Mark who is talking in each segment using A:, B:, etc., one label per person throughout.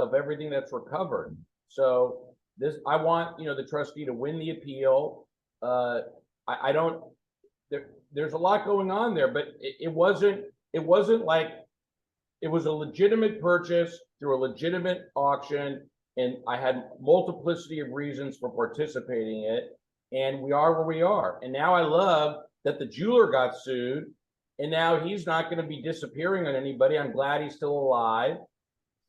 A: of everything that's recovered. So this, I want, the trustee to win the appeal. I don't, there's a lot going on there, but it wasn't like, it was a legitimate purchase through a legitimate auction, and I had multiplicity of reasons for participating in it, and we are where we are. And now I love that the jeweler got sued, and now he's not going to be disappearing on anybody. I'm glad he's still alive,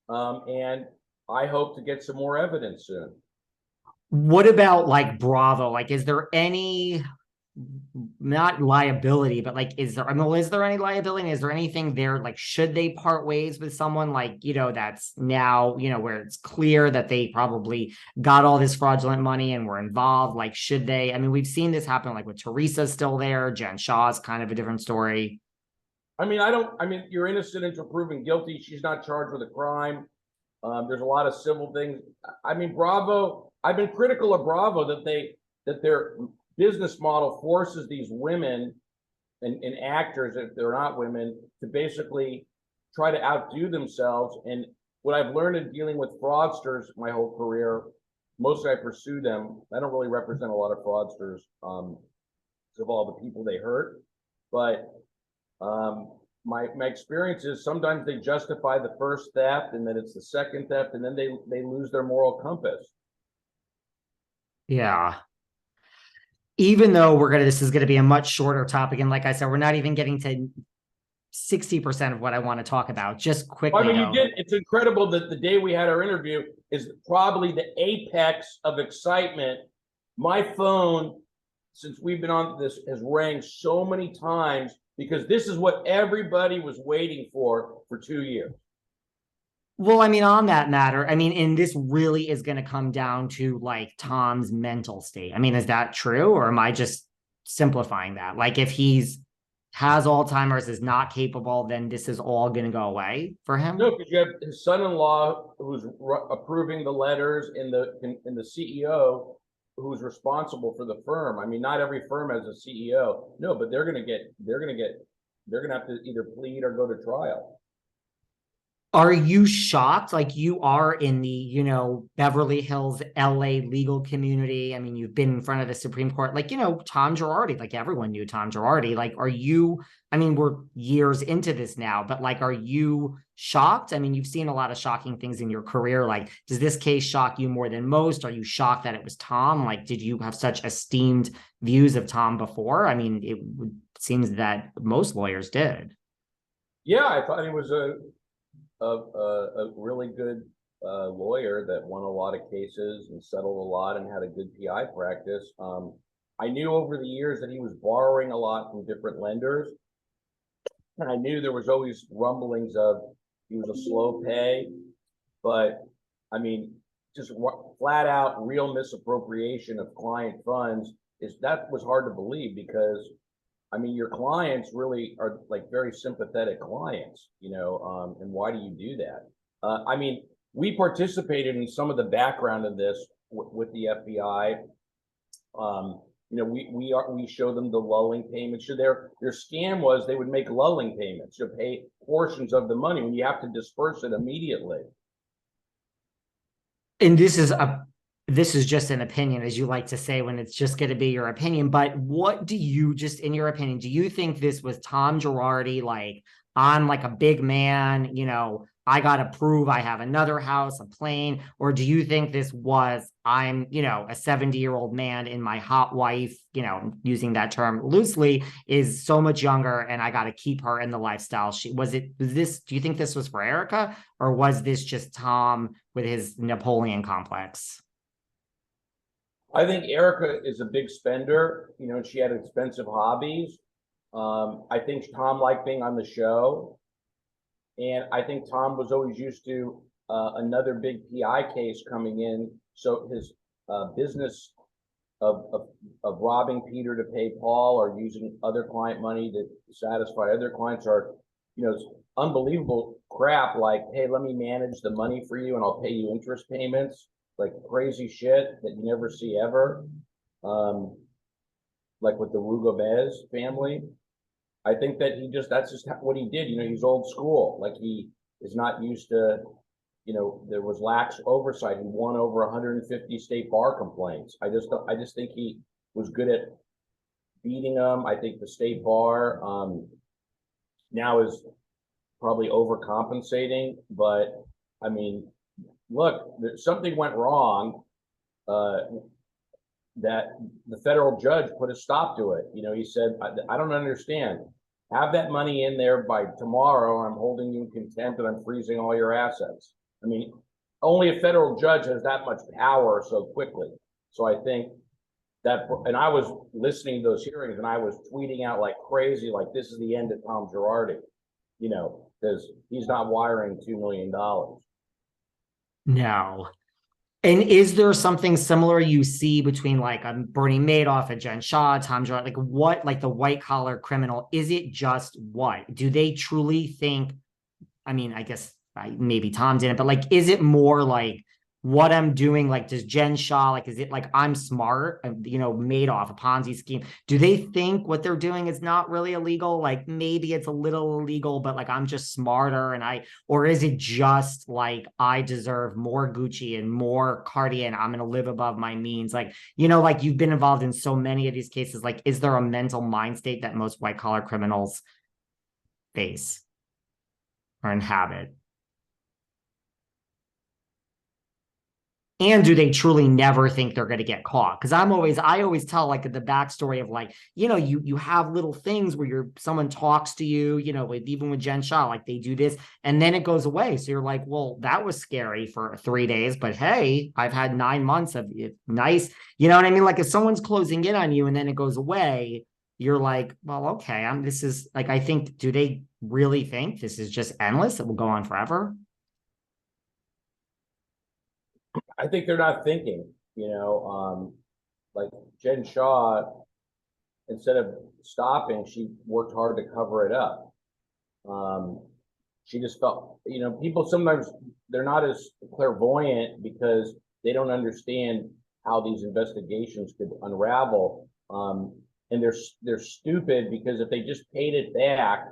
A: and I hope to get some more evidence soon.
B: What about like Bravo? Like, is there any, not liability, but like, is there any liability? Is there anything there? Like, should they part ways with someone like, that's now, where it's clear that they probably got all this fraudulent money and were involved? Like, should they? I mean, we've seen this happen, like with Teresa's still there. Jen Shaw's kind of a different story.
A: I mean, you're innocent until proven guilty. She's not charged with a crime. There's a lot of civil things. I mean, Bravo, I've been critical of Bravo that their business model forces these women and actors, if they're not women, to basically try to outdo themselves. And what I've learned in dealing with fraudsters my whole career, mostly I pursue them. I don't really represent a lot of fraudsters of all the people they hurt, but my experience is sometimes they justify the first theft, and then it's the second theft, and then they lose their moral compass.
B: Yeah. Even though this is going to be a much shorter topic, and like I said, we're not even getting to 60% of what I want to talk about. Just quickly,
A: I mean, it's incredible that the day we had our interview is probably the apex of excitement. My phone, since we've been on this, has rang so many times, because this is what everybody was waiting for 2 years.
B: Well, I mean, on that matter, I mean, and this really is going to come down to like Tom's mental state. I mean, is that true, or am I just simplifying that? Like, if has Alzheimer's, is not capable, then this is all going to go away for him?
A: No, because you have his son-in-law who's approving the letters, and the CEO who's responsible for the firm. I mean, not every firm has a CEO. No, but they're going to have to either plead or go to trial.
B: Are you shocked? Like, you are in the, Beverly Hills, LA legal community. I mean, you've been in front of the Supreme Court, like, Tom Girardi, like everyone knew Tom Girardi. Like, I mean, we're years into this now, but like, are you shocked? I mean, you've seen a lot of shocking things in your career. Like, does this case shock you more than most? Are you shocked that it was Tom? Like, did you have such esteemed views of Tom before? I mean, it seems that most lawyers did.
A: Yeah, I thought he was a really good lawyer that won a lot of cases and settled a lot and had a good PI practice. I knew over the years that he was borrowing a lot from different lenders, and I knew there was always rumblings of he was a slow pay, but I mean, just flat out real misappropriation of client funds that was hard to believe, because I mean, your clients really are like very sympathetic clients, and why do you do that? I mean, we participated in some of the background of this with the FBI. We show them the lulling payments. So their scam was they would make lulling payments to pay portions of the money when you have to disperse it immediately.
B: And this is just an opinion, as you like to say, when it's just going to be your opinion. But what do you, just in your opinion, do you think this was Tom Girardi, like, on like a big man, I got to prove I have another house, a plane? Or do you think this was, I'm, a 70-year-old man, and my hot wife, using that term loosely, is so much younger, and I got to keep her in the lifestyle? Do you think this was for Erika, or was this just Tom with his Napoleon complex?
A: I think Erika is a big spender. She had expensive hobbies. I think Tom liked being on the show. And I think Tom was always used to another big PI case coming in. So his business of robbing Peter to pay Paul, or using other client money to satisfy other clients, are, unbelievable crap, like, hey, let me manage the money for you and I'll pay you interest payments. Like crazy shit that you never see ever. Like with the RHOBH family. I think that that's just what he did. He's old school. Like, he is not used to there was lax oversight. He won over 150 state bar complaints. I just think he was good at beating them. I think the state bar now is probably overcompensating, but I mean, look, something went wrong that the federal judge put a stop to it. He said, I don't understand. Have that money in there by tomorrow, or I'm holding you in contempt and I'm freezing all your assets. I mean, only a federal judge has that much power so quickly. So I think that, and I was listening to those hearings and I was tweeting out like crazy, like this is the end of Tom Girardi, because he's not wiring $2 million.
B: No. And is there something similar you see between like Bernie Madoff and Jen Shah, Tom Girardi, like what, like the white collar criminal? Is it just what? Do they truly think, I mean, I guess maybe Tom didn't, but like, is it more like what I'm doing? Like, does Jen Shah, like, is it like I'm smart, Madoff, a Ponzi scheme? Do they think what they're doing is not really illegal? Like maybe it's a little illegal, but like I'm just smarter or is it just like I deserve more Gucci and more Cartier and I'm going to live above my means? Like, like you've been involved in so many of these cases. Like, is there a mental mind state that most white collar criminals face or inhabit? And do they truly never think they're going to get caught? Because I always tell like the backstory of like, you have little things where someone talks to you, even with Jen Shah, like they do this and then it goes away. So you're like, well, that was scary for 3 days, but hey, I've had 9 months of it. Nice. You know what I mean? Like if someone's closing in on you and then it goes away, you're like, well, okay, this is like, I think, do they really think this is just endless? It will go on forever?
A: I think they're not thinking, like Jen Shah, instead of stopping, she worked hard to cover it up. She just felt, people sometimes they're not as clairvoyant because they don't understand how these investigations could unravel. And they're stupid because if they just paid it back,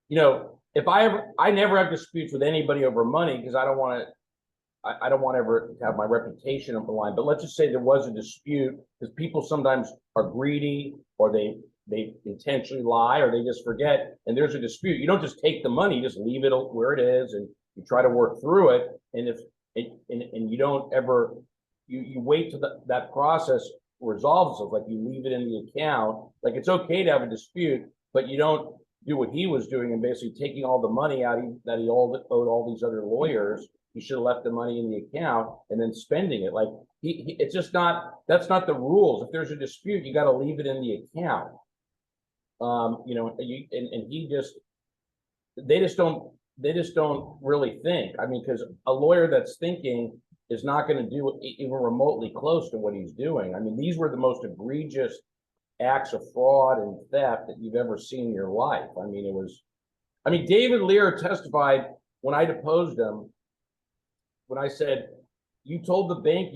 A: if I never have disputes with anybody over money because I don't want ever to have my reputation on the line. But let's just say there was a dispute because people sometimes are greedy or they intentionally lie or they just forget and there's a dispute. You don't just take the money, you just leave it where it is and you try to work through it. And and you don't ever, you wait till that process resolves itself, like you leave it in the account. Like it's okay to have a dispute, but you don't do what he was doing and basically taking all the money out that he owed all these other lawyers. He should have left the money in the account and then spending it. Like it's just that's not the rules. If there's a dispute, you got to leave it in the account. They just don't really think. I mean, because a lawyer that's thinking is not going to do even remotely close to what he's doing. I mean, these were the most egregious acts of fraud and theft that you've ever seen in your life. I mean, David Lear testified when I deposed him. When I said, you told the bank